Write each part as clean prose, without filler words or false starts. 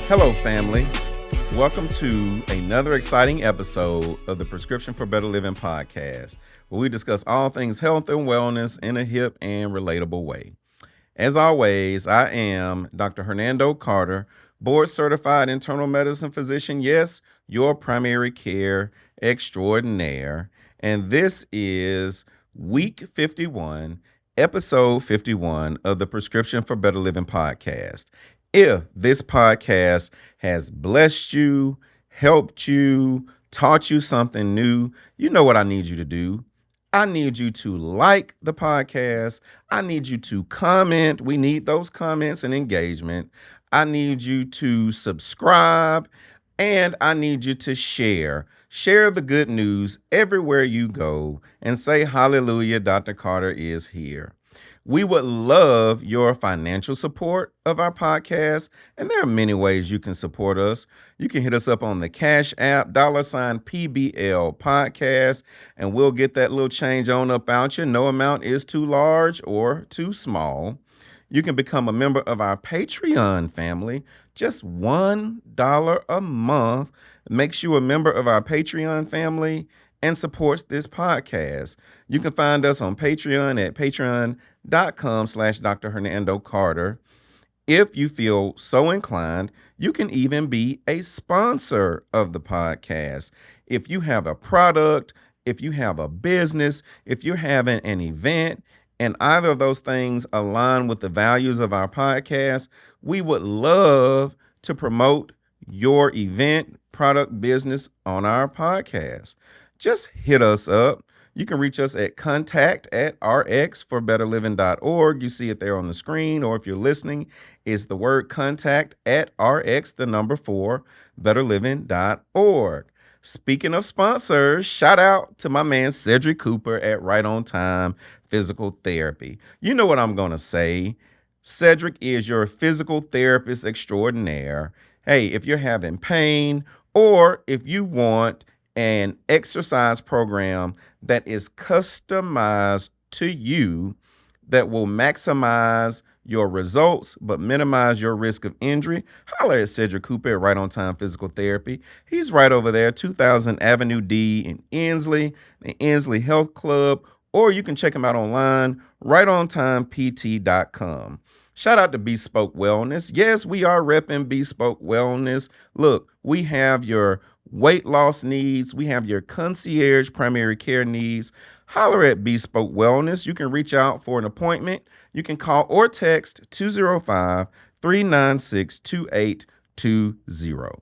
Hello, family. Welcome to another exciting episode of the Prescription for Better Living podcast, where we discuss all things health and wellness in a hip and relatable way. As always, I am Dr. Hernando Carter, board certified internal medicine physician. Yes, your primary care extraordinaire. And this is week 51, episode 51 of the Prescription for Better Living podcast. If this podcast has blessed you, helped you, taught you something new, you know what I need you to do. I need you to like the podcast. I need you to comment. We need those comments and engagement. I need you to subscribe, and I need you to share. Share the good news everywhere you go and say, hallelujah, Dr. Carter is here. We would love your financial support of our podcast, and there are many ways you can support us. You can hit us up on the Cash App, $PBL Podcast, and we'll get that little change on up out you. No amount is too large or too small. You can become a member of our Patreon family. Just $1 a month makes you a member of our Patreon family and supports this podcast. You can find us on Patreon at patreon.com/Dr. Hernando Carter. If you feel so inclined, you can even be a sponsor of the podcast. If you have a product, if you have a business, if you're having an event, and either of those things align with the values of our podcast, we would love to promote your event, product, business on our podcast. Just hit us up. You can reach us at contact@rxforbetterliving.org. You see it there on the screen, or if you're listening, it's the word contact@rx4betterliving.org. Speaking of sponsors, shout out to my man Cedric Cooper at Right On Time Physical Therapy. You know what I'm going to say. Cedric is your physical therapist extraordinaire. Hey, if you're having pain or if you want an exercise program that is customized to you that will maximize your results but minimize your risk of injury, holler at Cedric Cooper at Right On Time Physical Therapy. He's right over there, 2000 Avenue D in Ensley, the Ensley Health Club, or you can check him out online, rightontimept.com. Shout out to Bespoke Wellness. Yes, we are repping Bespoke Wellness. Look, we have your weight loss needs. We have your concierge primary care needs. Holler at Bespoke Wellness. You can reach out for an appointment. You can call or text 205-396-2820.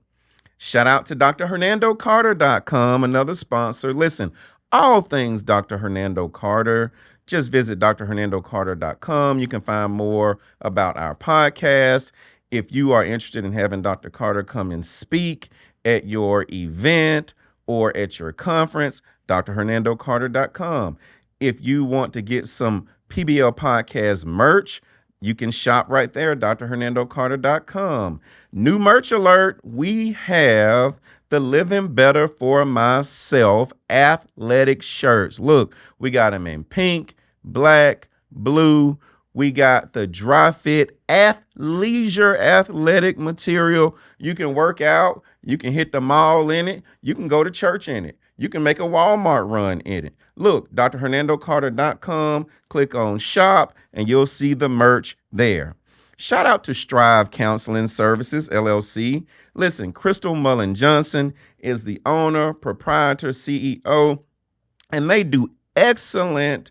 Shout out to drhernandocarter.com, another sponsor. Listen, all things Dr. Hernando Carter. Just visit drhernandocarter.com. You can find more about our podcast. If you are interested in having Dr. Carter come and speak at your event or at your conference, drhernandocarter.com. If you want to get some PBL podcast merch, you can shop right there at drhernandocarter.com. New merch alert. We have the Living Better for Myself athletic shirts. Look, we got them in pink, black, blue. We got the dry fit athleisure athletic material. You can work out. You can hit the mall in it. You can go to church in it. You can make a Walmart run in it. Look, drhernandocarter.com, click on shop, and you'll see the merch there. Shout out to Strive Counseling Services, LLC. Listen, Crystal Mullen Johnson is the owner, proprietor, CEO, and they do excellent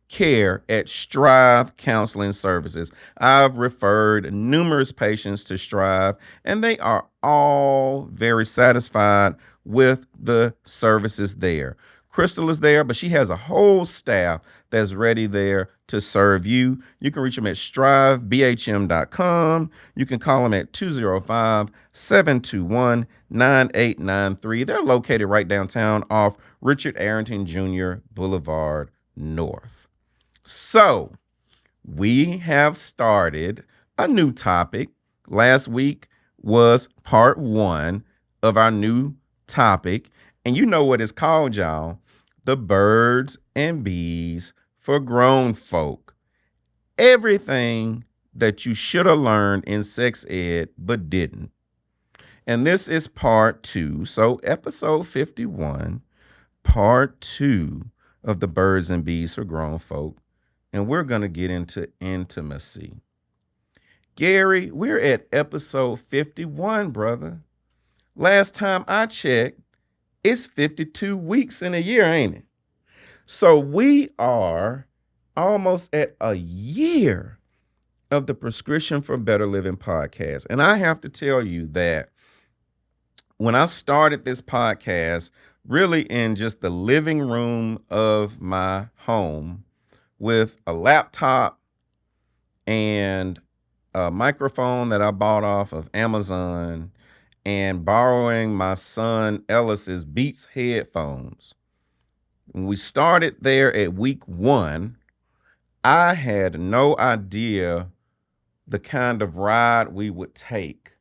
care at Strive Counseling Services. I've referred numerous patients to Strive, and they are all very satisfied with the services there. Crystal is there, but she has a whole staff that's ready there to serve you. You can reach them at strivebhm.com. You can call them at 205-721-9893. They're located right downtown off Richard Arrington Jr. Boulevard North. So we have started a new topic. Last week was part 1 of our new topic. And you know what it's called, y'all. The Birds and Bees for Grown Folk. Everything that you should have learned in sex ed but didn't. And this is part two. So, episode 51, part two of the Birds and Bees for Grown Folk. And we're going to get into intimacy. Gary, we're at episode 51, brother. Last time I checked, it's 52 weeks in a year, ain't it? So we are almost at a year of the Prescription for Better Living podcast. And I have to tell you that when I started this podcast, really in just the living room of my home with a laptop and a microphone that I bought off of Amazon and borrowing my son Ellis's Beats headphones. When we started there at week 1, I had no idea the kind of ride we would take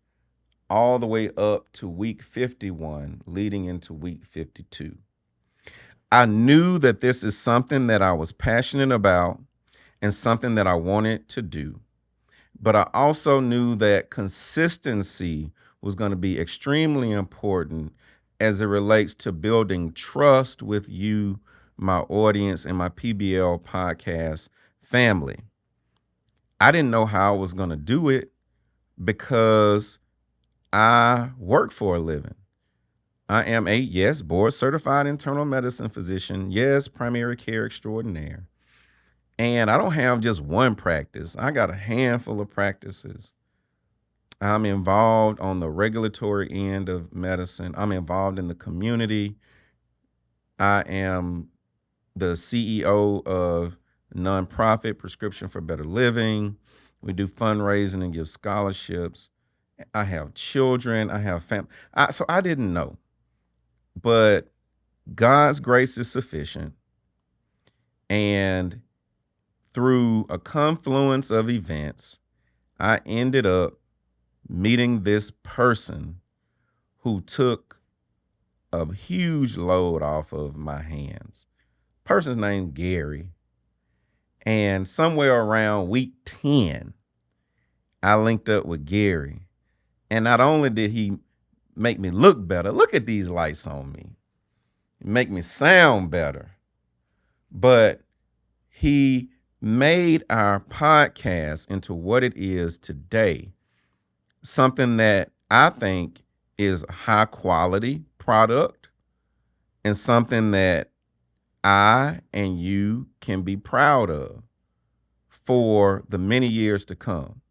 all the way up to week 51, leading into week 52. I knew that this is something that I was passionate about and something that I wanted to do. But I also knew that consistency was going to be extremely important as it relates to building trust with you, my audience, and my PBL podcast family. I didn't know how I was going to do it because I work for a living. I am a, yes, board certified internal medicine physician. Yes, primary care extraordinaire. And I don't have just one practice. I got a handful of practices. I'm involved on the regulatory end of medicine. I'm involved in the community. I am the CEO of nonprofit Prescription for Better Living. We do fundraising and give scholarships. I have children. I have family. So I didn't know. But God's grace is sufficient. And through a confluence of events, I ended up meeting this person who took a huge load off of my hands. Person's named Gary. And somewhere around week 10, I linked up with Gary. And not only did he make me look better, look at these lights on me, make me sound better, but he made our podcast into what it is today, something that I think is a high quality product and something that I and you can be proud of for the many years to come.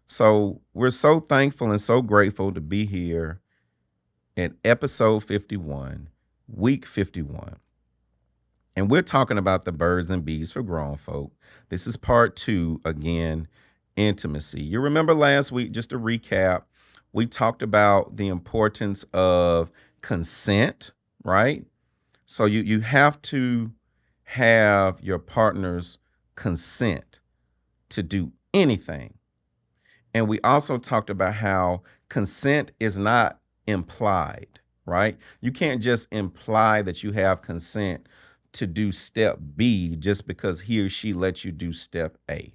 So we're so thankful and so grateful to be here at episode 51, week 51. And we're talking about the Birds and Bees for Grown Folk. This is part 2, again, intimacy. You remember last week, just to recap, we talked about the importance of consent, right? So you have to have your partner's consent to do anything. And we also talked about how consent is not implied, right? You can't just imply that you have consent to do step B just because he or she lets you do step A.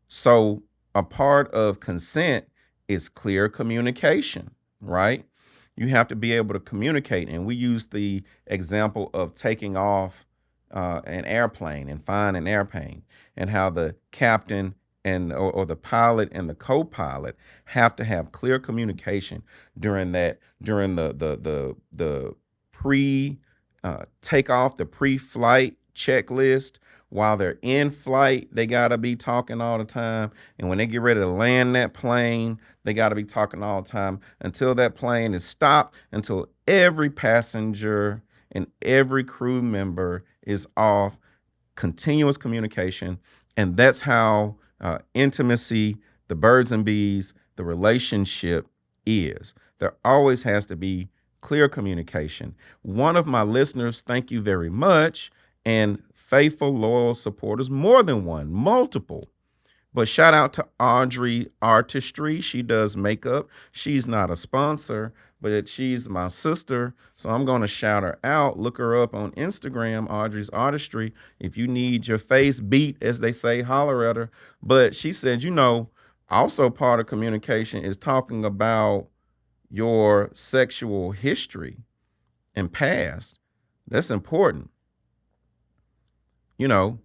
So a part of consent is clear communication, right? You have to be able to communicate. And we use the example of taking off an airplane and flying an airplane, and how the captain and or the pilot and the co-pilot have to have clear communication during the pre takeoff, the pre-flight checklist. While they're in flight, they got to be talking all the time. And when they get ready to land that plane, they got to be talking all the time until that plane is stopped, until every passenger and every crew member is off. Continuous communication. And that's how intimacy, the birds and bees, the relationship is. There always has to be clear communication. One of my listeners, thank you very much, and faithful, loyal supporters, more than one, multiple. But shout out to Audrey Artistry. She does makeup. She's not a sponsor, but she's my sister. So I'm going to shout her out. Look her up on Instagram, Audrey's Artistry. If you need your face beat, as they say, holler at her. But she said, also part of communication is talking about your sexual history and past. That's important. You know,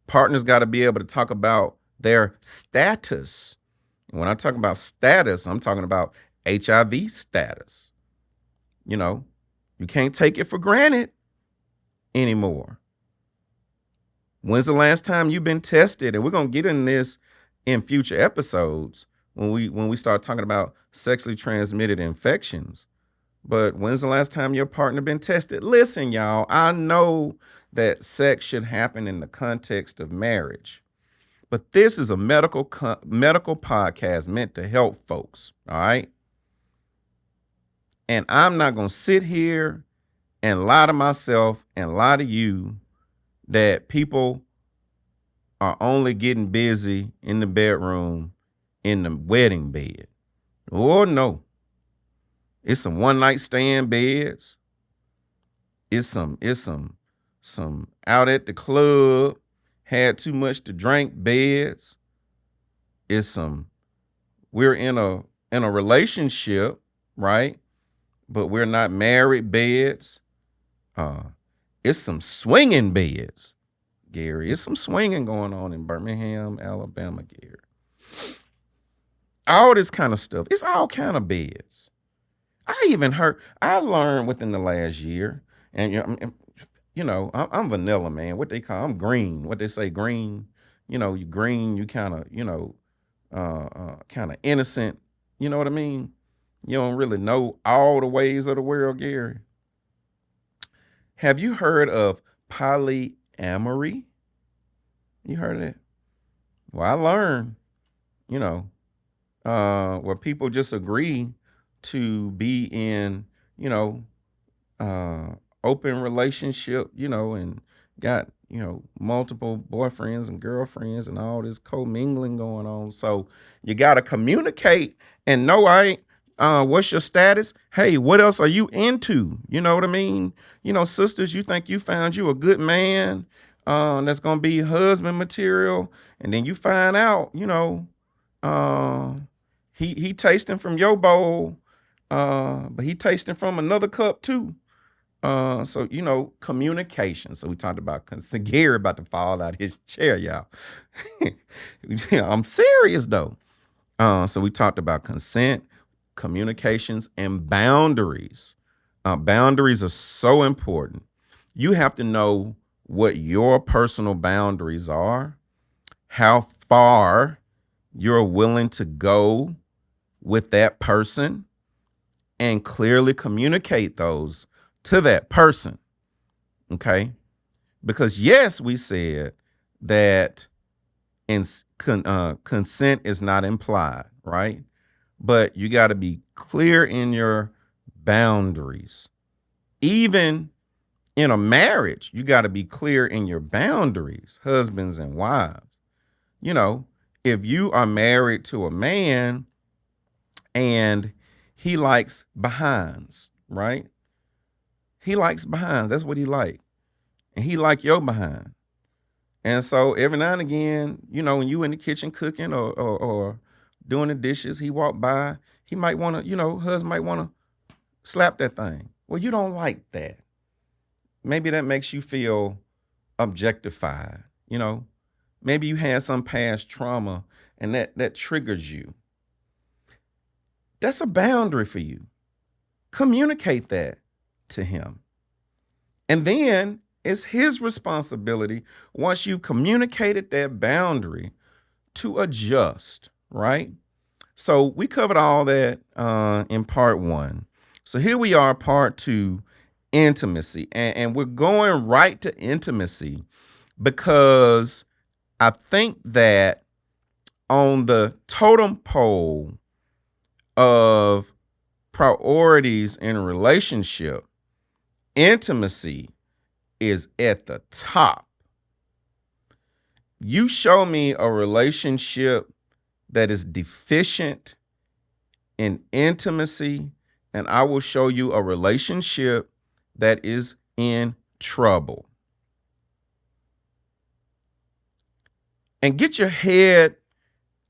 partners got to be able to talk about their status. When I talk about status, I'm talking about HIV status. You know, you can't take it for granted anymore. When's the last time you've been tested? And we're gonna get in this in future episodes when we start talking about sexually transmitted infections. But when's the last time your partner been tested? Listen, y'all, I know that sex should happen in the context of marriage, but this is a medical podcast meant to help folks. All right. And I'm not going to sit here and lie to myself and lie to you that people are only getting busy in the bedroom, in the wedding bed. Oh, no. It's some one night stand beds. It's some out at the club, had too much to drink beds. It's some we're in a relationship, right? But we're not married beds. It's some swinging beds, Gary. It's some swinging going on in Birmingham, Alabama, Gary. All this kind of stuff. It's all kind of beds. I learned within the last year, and I'm vanilla, man. What they call, I'm green. What they say, green. You green. You kind of, kind of innocent. You know what I mean? You don't really know all the ways of the world, Gary. Have you heard of polyamory? You heard of that? Well, I learned, you know, where people just agree to be in, open relationship, and got, multiple boyfriends and girlfriends and all this commingling going on. So you got to communicate and know, what's your status? Hey, what else are you into? You know what I mean? Sisters, you think you found you a good man that's going to be husband material. And then you find out, he tasting from your bowl, but he tasting from another cup too. So communication. So we talked about Gary about to fall out of his chair, y'all. I'm serious though. So we talked about consent, communications, and boundaries. Boundaries are so important. You have to know what your personal boundaries are, how far you're willing to go with that person, and clearly communicate those to that person. Okay? Because yes, we said that consent is not implied, right? But you got to be clear in your boundaries. Even in a marriage, you got to be clear in your boundaries, husbands and wives. If you are married to a man and he likes behinds, right? He likes behinds. That's what he like. And he like your behind. And so every now and again, when you in the kitchen cooking or doing the dishes, he walk by, he might want to, husband might want to slap that thing. Well, you don't like that. Maybe that makes you feel objectified, Maybe you had some past trauma and that triggers you. That's a boundary for you. Communicate that to him. And then it's his responsibility, once you've communicated that boundary, to adjust, right? So we covered all that in part one. So here we are, part two, intimacy. And we're going right to intimacy because I think that on the totem pole of priorities in a relationship, intimacy is at the top. You show me a relationship that is deficient in intimacy, and I will show you a relationship that is in trouble. And get your head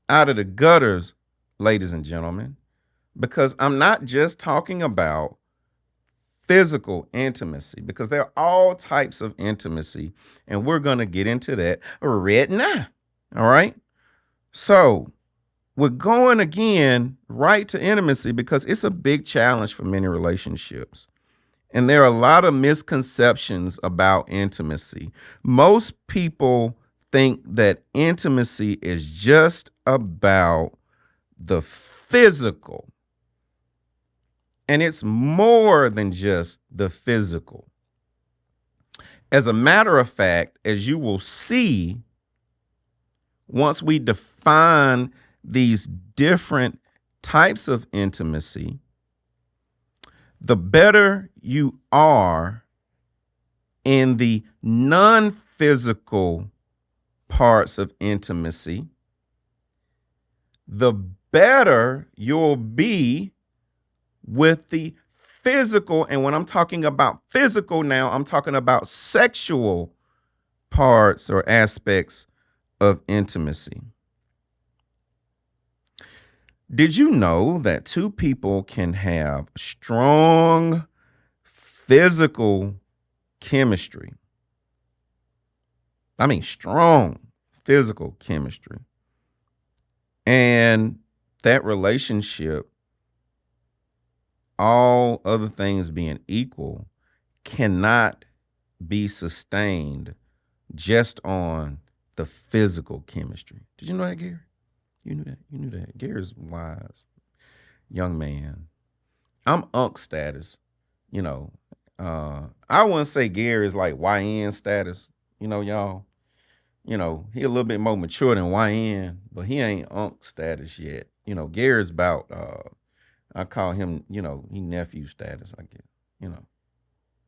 out of the gutters, ladies and gentlemen. because I'm not just talking about physical intimacy, because there are all types of intimacy, and we're going to get into that right now. All right. So we're going again right to intimacy because it's a big challenge for many relationships. And there are a lot of misconceptions about intimacy. Most people think that intimacy is just about the physical. And it's more than just the physical. As a matter of fact, as you will see, once we define these different types of intimacy, the better you are in the non-physical parts of intimacy, the better you'll be with the physical. And when I'm talking about physical now, I'm talking about sexual parts or aspects of intimacy. Did you know that two people can have strong physical chemistry? I mean, strong physical chemistry. And that relationship, all other things being equal, cannot be sustained just on the physical chemistry. Did you know that, Gary? You knew that. You knew that. Gary's wise young man. I'm unk status. You know, I wouldn't say Gary's like YN status. You know, y'all. You know, he a little bit more mature than YN, but he ain't unk status yet. You know, Gary's about I call him, you know, he nephew status, I guess. You know,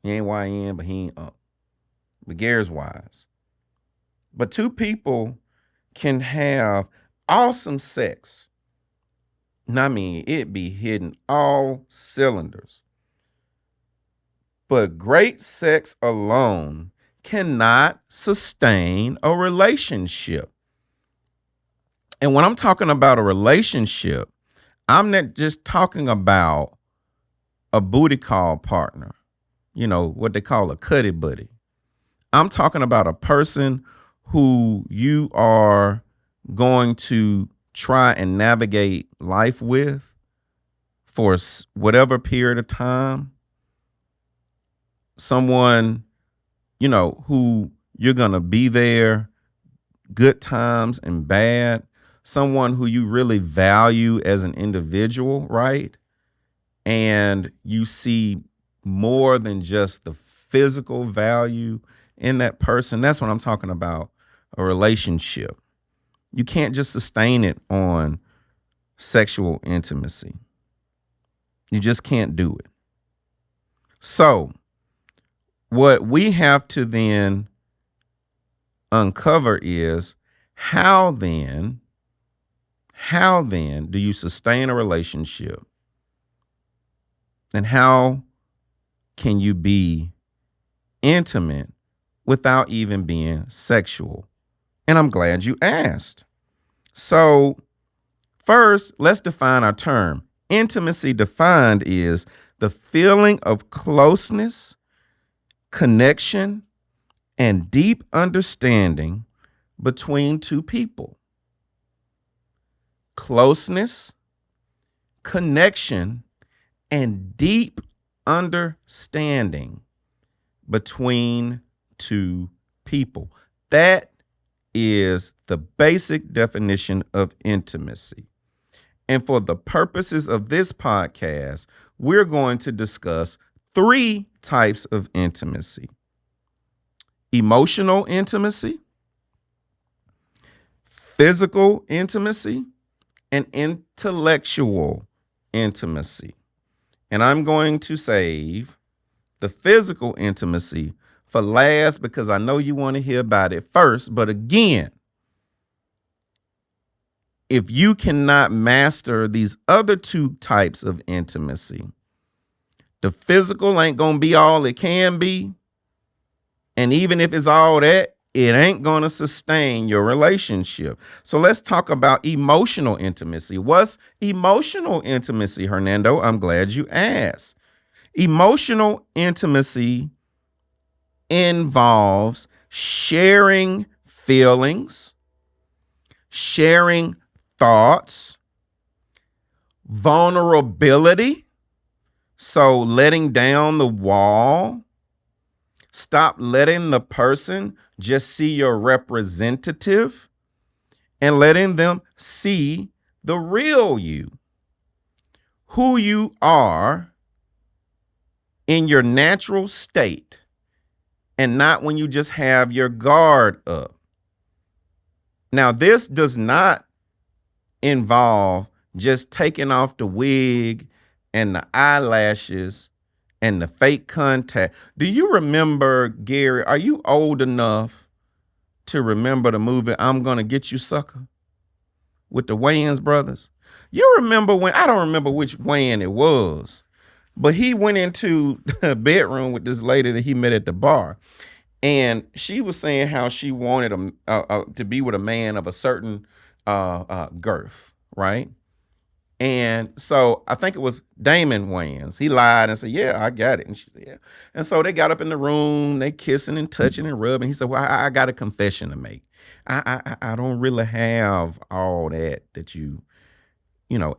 he ain't YN, but he ain't up. But Gary's wise. But two people can have awesome sex. And I mean, it be hitting all cylinders. But great sex alone cannot sustain a relationship. And when I'm talking about a relationship, I'm not just talking about a booty call partner, you know, what they call a cuddy buddy. I'm talking about a person who you are going to try and navigate life with for whatever period of time. Someone, you know, who you're going to be there, good times and bad. Someone who you really value as an individual, right? And you see more than just the physical value in that person. That's what I'm talking about, a relationship. You can't just sustain it on sexual intimacy. You just can't do it. So what we have to then uncover is how then do you sustain a relationship? And how can you be intimate without even being sexual? And I'm glad you asked. So first, let's define our term. Intimacy defined is the feeling of closeness, connection, and deep understanding between two people. Closeness, connection, and deep understanding between two people. That is the basic definition of intimacy. And for the purposes of this podcast, we're going to discuss 3 types of intimacy: emotional intimacy, physical intimacy, and intellectual intimacy. And I'm going to save the physical intimacy for last because I know you want to hear about it first. But again, if you cannot master these other 2 types of intimacy, the physical ain't going to be all it can be. And even if it's all that, it ain't going to sustain your relationship. So let's talk about emotional intimacy. What's emotional intimacy, Hernando? I'm glad you asked. Emotional intimacy involves sharing feelings, sharing thoughts, vulnerability. So letting down the wall. Stop letting the person just see your representative and letting them see the real you, who you are in your natural state, and not when you just have your guard up. Now, this does not involve just taking off the wig and the eyelashes and the fake contact. Do you remember, Gary, are you old enough to remember the movie I'm Gonna Get You Sucker with the Wayans brothers? You remember when, I don't remember which Wayans it was, but he went into the bedroom with this lady that he met at the bar. And she was saying how she wanted him to be with a man of a certain girth, right? And so I think it was Damon Wayans. He lied and said, "Yeah, I got it." And she said, "Yeah." And so they got up in the room, they kissing and touching and rubbing. He said, "Well, I got a confession to make. I don't really have all that you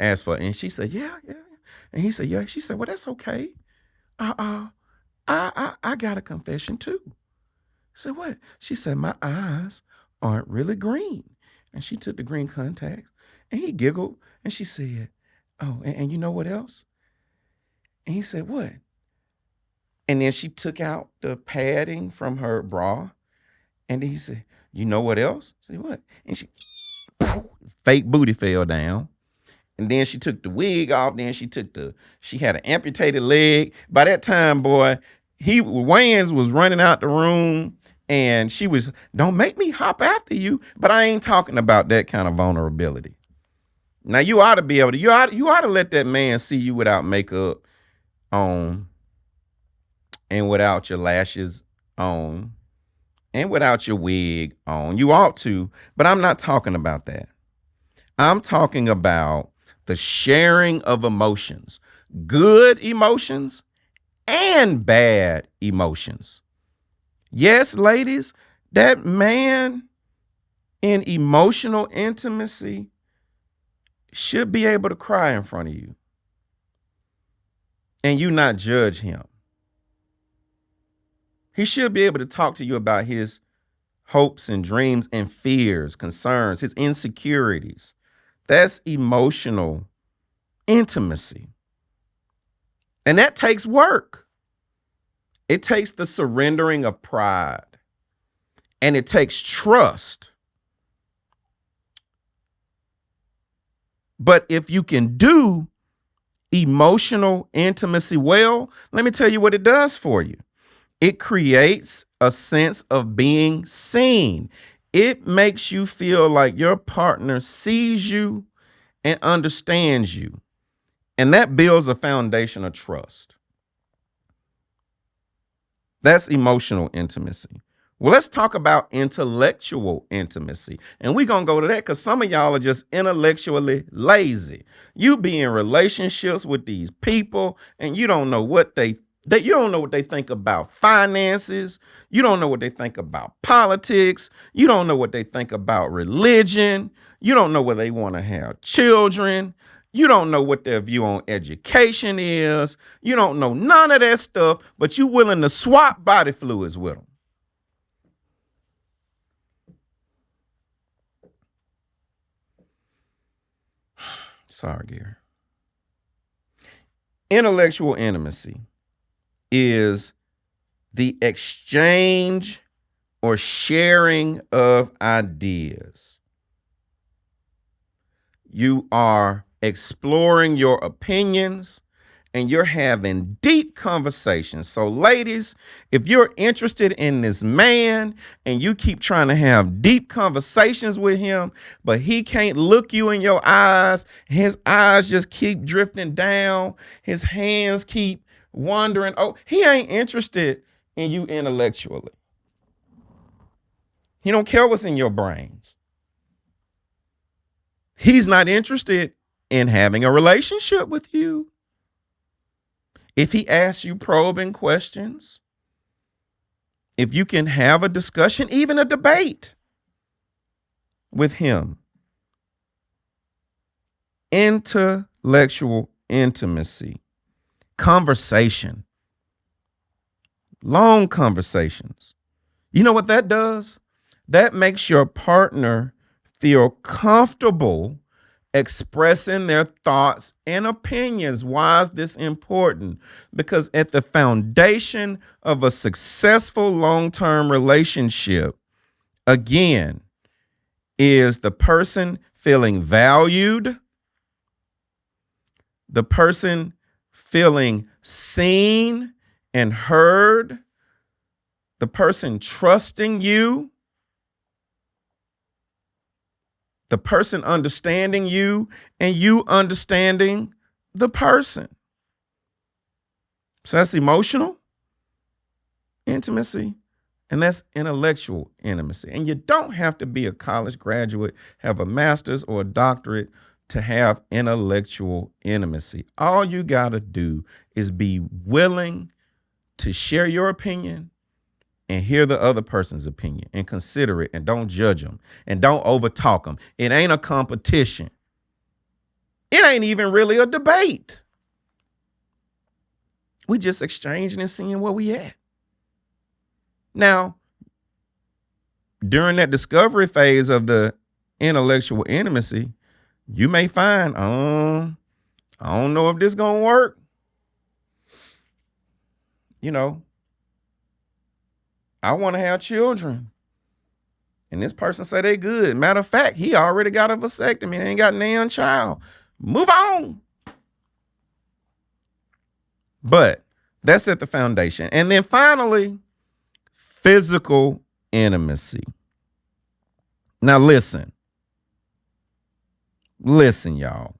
asked for." And she said, "Yeah, yeah." And he said, "Yeah." She said, "Well, that's okay. I got a confession too." I said, "What?" She said, "My eyes aren't really green." And she took the green contacts and he giggled and she said, "Oh, and you know what else?" And he said, "What?" And then she took out the padding from her bra and then he said, "You know what else?" She said, "What?" And she, fake booty fell down. And then she took the wig off. Then she had an amputated leg. By that time, boy, Wayans was running out the room and she was, "Don't make me hop after you." But I ain't talking about that kind of vulnerability. Now you ought to be able to, you ought to let that man see you without makeup on and without your lashes on and without your wig on. You ought to, but I'm not talking about that. I'm talking about the sharing of emotions, good emotions and bad emotions. Yes, ladies, that man in emotional intimacy should be able to cry in front of you and you not judge him. He should be able to talk to you about his hopes and dreams and fears, concerns, his insecurities. That's emotional intimacy. And that takes work. It takes the surrendering of pride and it takes trust. But if you can do emotional intimacy well, let me tell you what it does for you. It creates a sense of being seen. It makes you feel like your partner sees you and understands you. And that builds a foundation of trust. That's emotional intimacy. Well, let's talk about intellectual intimacy. And we're going to go to that because some of y'all are just intellectually lazy. You be in relationships with these people and you don't know what they you don't know what they think about finances. You don't know what they think about politics. You don't know what they think about religion. You don't know whether they want to have children. You don't know what their view on education is. You don't know none of that stuff, but you willing to swap body fluids with them. Sorry, Gary. Intellectual intimacy is the exchange or sharing of ideas. You are exploring your opinions and you're having deep conversations. So ladies, if you're interested in this man and you keep trying to have deep conversations with him, but he can't look you in your eyes, his eyes just keep drifting down, his hands keep wandering. Oh, he ain't interested in you intellectually. He don't care what's in your brains. He's not interested in having a relationship with you. If he asks you probing questions, if you can have a discussion, even a debate with him, intellectual intimacy, conversation, long conversations. You know what that does? That makes your partner feel comfortable expressing their thoughts and opinions. Why is this important? Because at the foundation of a successful long-term relationship, again, is the person feeling valued, the person feeling seen and heard, the person trusting you, the person understanding you, and you understanding the person. So that's emotional intimacy, and that's intellectual intimacy. And you don't have to be a college graduate, have a master's or a doctorate to have intellectual intimacy. All you got to do is be willing to share your opinion and hear the other person's opinion and consider it, and don't judge them and don't overtalk them. It ain't a competition. It ain't even really a debate. We just exchanging and seeing where we at. Now, during that discovery phase of the intellectual intimacy, you may find, I don't know if this gonna work. You know, I want to have children. And this person say they good. Matter of fact, he already got a vasectomy and ain't got no young child. Move on. But that's at the foundation. And then finally, physical intimacy. Now listen, y'all.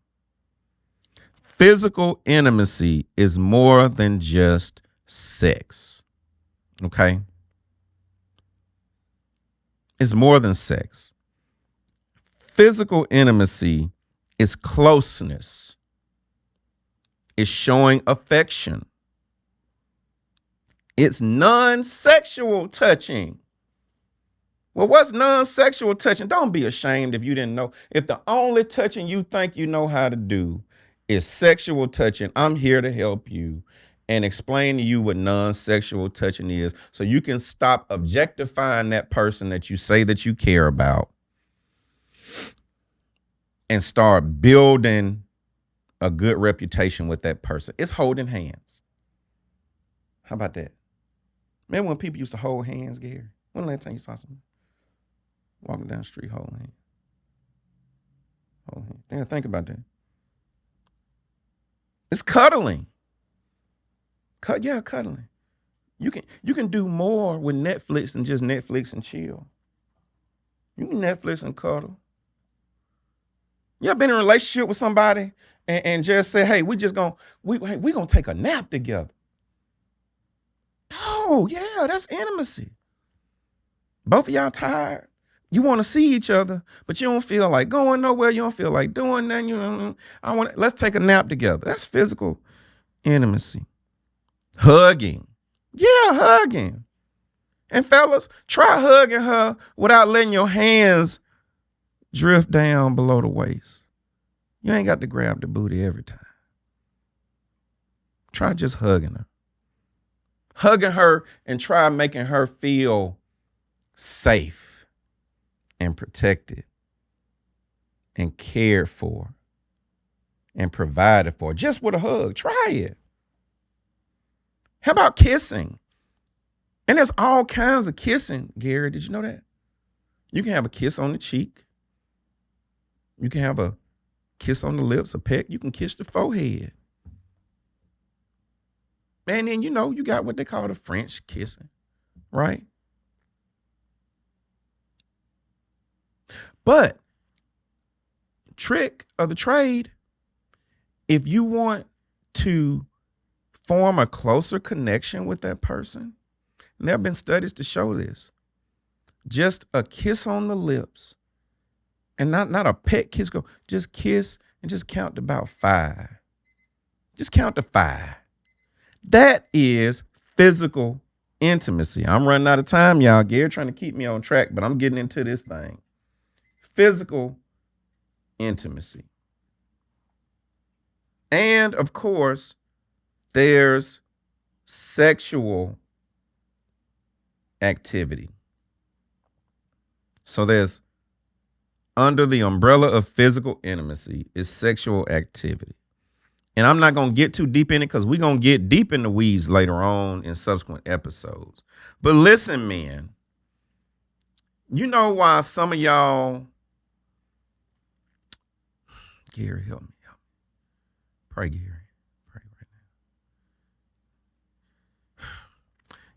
Physical intimacy is more than just sex. Okay? It's more than sex. Physical intimacy is closeness. It's showing affection. It's non-sexual touching. Well, what's non-sexual touching? Don't be ashamed if you didn't know. If the only touching you think you know how to do is sexual touching, I'm here to help you and explain to you what non-sexual touching is, so you can stop objectifying that person that you say that you care about and start building a good reputation with that person. It's holding hands. How about that? Remember when people used to hold hands, Gary? When the last time you saw someone walking down the street holding hands? Hold hands. Yeah, think about that. It's cuddling. Cuddling. You can do more with Netflix than just Netflix and chill. You can Netflix and cuddle. You ever been in a relationship with somebody and just say, hey, we gonna take a nap together? Oh, yeah, that's intimacy. Both of y'all tired. You want to see each other, but you don't feel like going nowhere. You don't feel like doing nothing. Let's take a nap together. That's physical intimacy. Hugging. Yeah, hugging. And fellas, try hugging her without letting your hands drift down below the waist. You ain't got to grab the booty every time. Try just hugging her. Hugging her and try making her feel safe and protected and cared for and provided for. Just with a hug. Try it. How about kissing? And there's all kinds of kissing, Gary. Did you know that? You can have a kiss on the cheek. You can have a kiss on the lips, a peck. You can kiss the forehead. And then, you got what they call the French kissing, right? But trick of the trade, if you want to form a closer connection with that person, and there have been studies to show this, Just a kiss on the lips, and not a pet kiss. Go just kiss and just count to about 5. Just count to 5. That is physical intimacy. I'm running out of time, y'all. Gary trying to keep me on track, but I'm getting into this thing. Physical intimacy. And of course, there's sexual activity. So there's under the umbrella of physical intimacy is sexual activity. And I'm not going to get too deep in it because we're going to get deep in the weeds later on in subsequent episodes. But listen, men, you know why some of y'all, Gary, help me. Pray, Gary. Pray right now.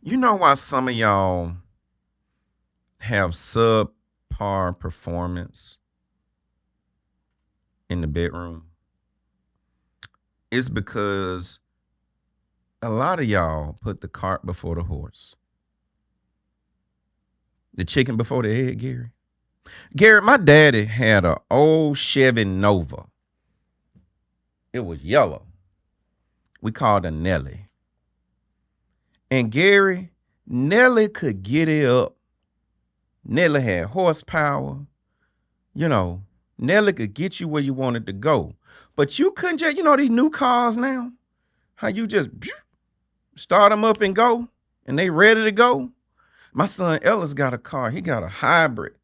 You know why some of y'all have subpar performance in the bedroom? It's because a lot of y'all put the cart before the horse. The chicken before the egg, Gary. Gary, my daddy had an old Chevy Nova. It was yellow. We called her Nellie. And Gary, Nellie could get it up. Nellie had horsepower. You know, Nellie could get you where you wanted to go. But you couldn't just, these new cars now, how you just start them up and go, and they ready to go. My son Ellis got a car. He got a hybrid.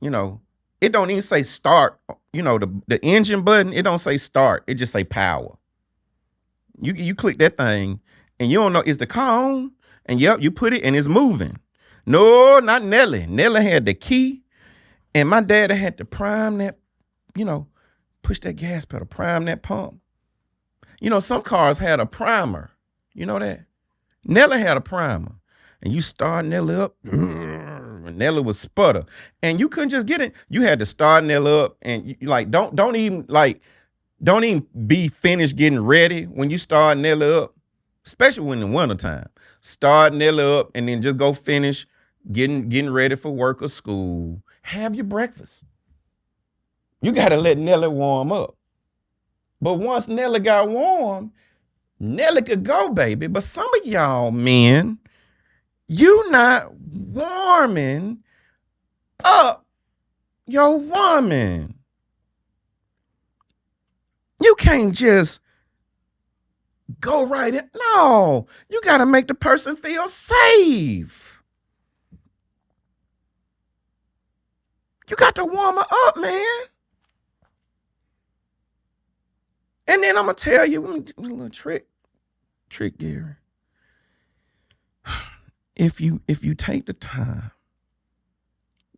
It don't even say start. The engine button, it don't say start. It just say power. You click that thing, and you don't know, is the car on? And yep, you put it, and it's moving. No, not Nellie. Nellie had the key, and my dad had to prime that, push that gas pedal, prime that pump. Some cars had a primer. You know that? Nellie had a primer. And you start Nellie up, and Nellie would sputter. And you couldn't just get it. You had to start Nellie up, and don't even be finished getting ready when you start Nellie up, especially when in the wintertime. Start Nellie up and then just go finish getting ready for work or school. Have your breakfast. You got to let Nellie warm up. But once Nellie got warm, Nellie could go, baby. But some of y'all men, you not warming up your woman. You can't just go right in. No, you got to make the person feel safe. You got to warm her up, man. And then I'm going to tell you a little trick, Gary. If you take the time,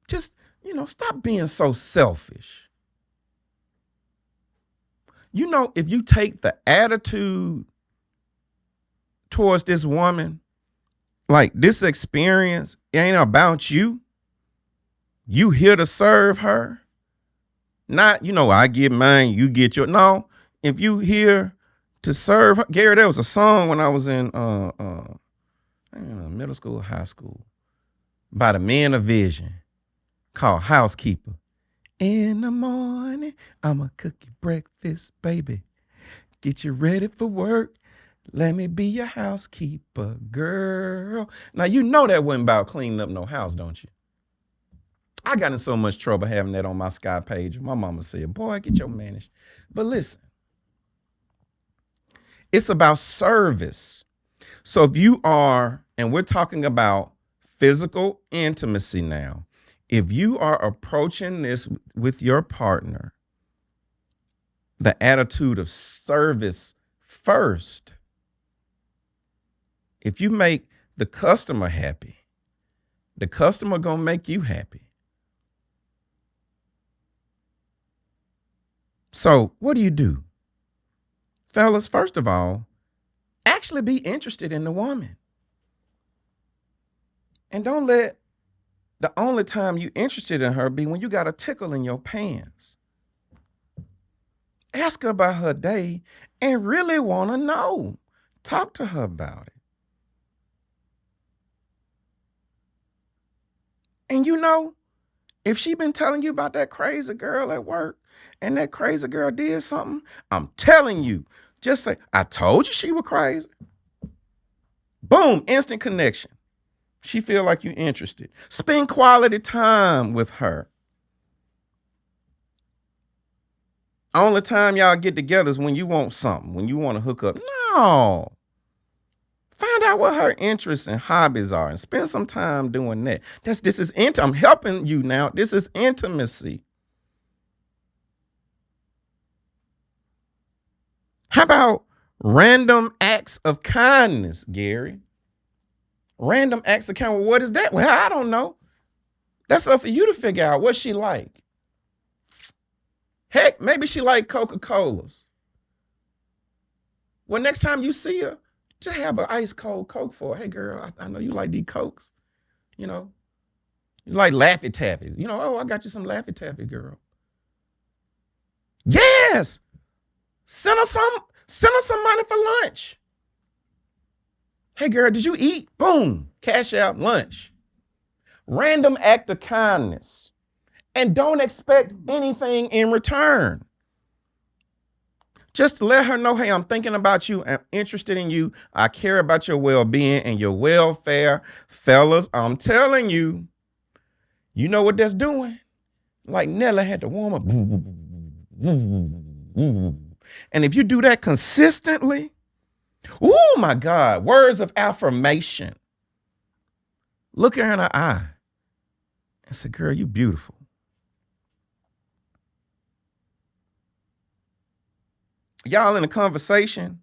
just, stop being so selfish. If you take the attitude towards this woman, like this experience, it ain't about you. You here to serve her. Not, I get mine, you get your. No, if you here to serve her. Gary, there was a song when I was in middle school, high school, by the Men of Vision called Housekeeper. In the morning, I'ma cook you breakfast, baby. Get you ready for work. Let me be your housekeeper, girl. Now, that wasn't about cleaning up no house, don't you? I got in so much trouble having that on my Sky page. My mama said, boy, get your manners. But listen, it's about service. So if you are, and we're talking about physical intimacy now, if you are approaching this with your partner, the attitude of service first, if you make the customer happy, the customer gonna make you happy. So what do? Fellas, first of all, actually be interested in the woman. And don't let the only time you interested in her be when you got a tickle in your pants. Ask her about her day and really want to know. Talk to her about it. And you know, if she been telling you about that crazy girl at work and that crazy girl did something, I'm telling you, just say, I told you she was crazy. Boom, instant connection. She feel like you interested. Spend quality time with her. Only time y'all get together is when you want something, when you want to hook up. No. Find out what her interests and hobbies are and spend some time doing that. I'm helping you now. This is intimacy. How about random acts of kindness, Gary? Random acts of kindness. What is that? Well, I don't know. That's up for you to figure out what she like. Heck, maybe she like Coca-Colas. Well, next time you see her, just have an ice cold Coke for her. Hey, girl, I know you like these Cokes. You know, you like Laffy Taffies. You know, oh, I got you some Laffy Taffy, girl. Yes. Send her some money for lunch. Hey, girl, did you eat? Boom. Cash out lunch. Random act of kindness. And don't expect anything in return. Just to let her know, hey, I'm thinking about you. I'm interested in you. I care about your well-being and your welfare. Fellas, I'm telling you, you know what that's doing? Like Nella had to warm up. And if you do that consistently, oh my God, words of affirmation. Look her in her eye and say, girl, you beautiful. Y'all in a conversation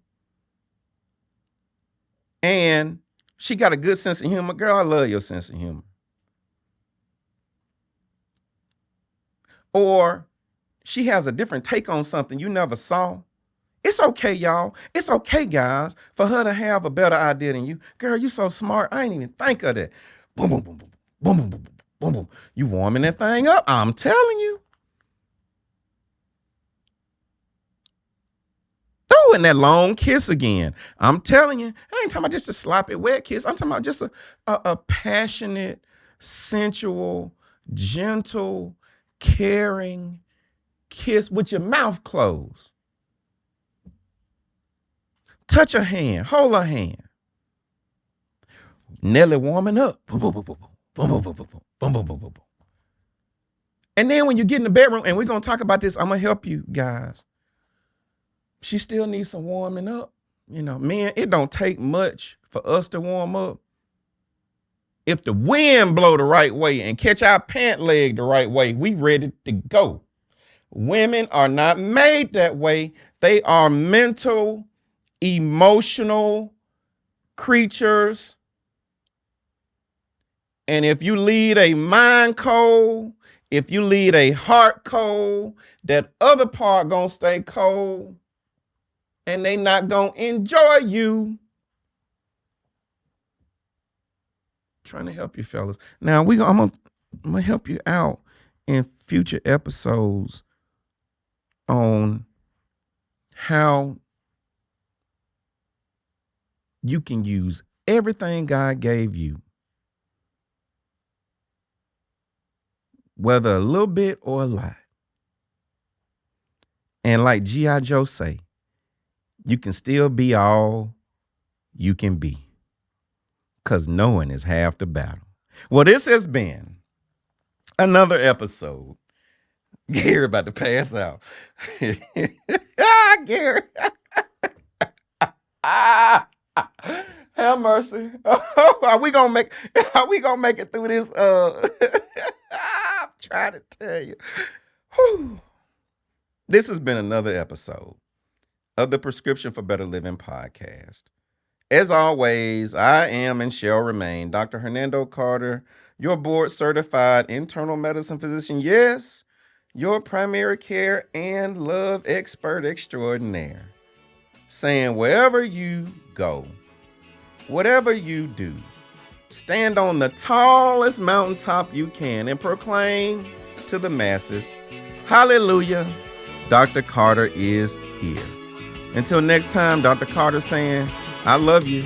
and she got a good sense of humor. Girl, I love your sense of humor. Or she has a different take on something you never saw. It's okay, y'all. It's okay, guys, for her to have a better idea than you. Girl, you so smart. I ain't even think of that. Boom, boom, boom, boom, boom, boom, boom, boom, boom. You warming that thing up. I'm telling you. Throw in that long kiss again. I'm telling you. I ain't talking about just a sloppy wet kiss. I'm talking about just a passionate, sensual, gentle, caring kiss with your mouth closed. Touch her hand. Hold her hand. Nelly warming up. Boom, boom, boom, boom, boom, boom, boom, boom, boom, boom, boom, boom. And then when you get in the bedroom, and we're going to talk about this, I'm going to help you guys. She still needs some warming up. You know, man, it don't take much for us to warm up. If the wind blow the right way and catch our pant leg the right way, we ready to go. Women are not made that way. They are mental, emotional creatures. And if you lead a mind cold, if you lead a heart cold, that other part gonna stay cold and they not gonna enjoy you. Trying to help you fellas. Now I'm gonna help you out in future episodes on how you can use everything God gave you, whether a little bit or a lot. And like G.I. Joe say, you can still be all you can be. Because knowing is half the battle. Well, this has been another episode. Gary about to pass out. Gary. Have mercy. Are we gonna make it through this? I'm trying to tell you. Whew. This has been another episode of the Prescription for Better Living podcast. As always, I am and shall remain Dr. Hernando Carter, your board-certified internal medicine physician. Yes, your primary care and love expert extraordinaire. Saying wherever you go, whatever you do, stand on the tallest mountaintop you can and proclaim to the masses, hallelujah, Dr. Carter is here. Until next time, Dr. Carter saying, I love you.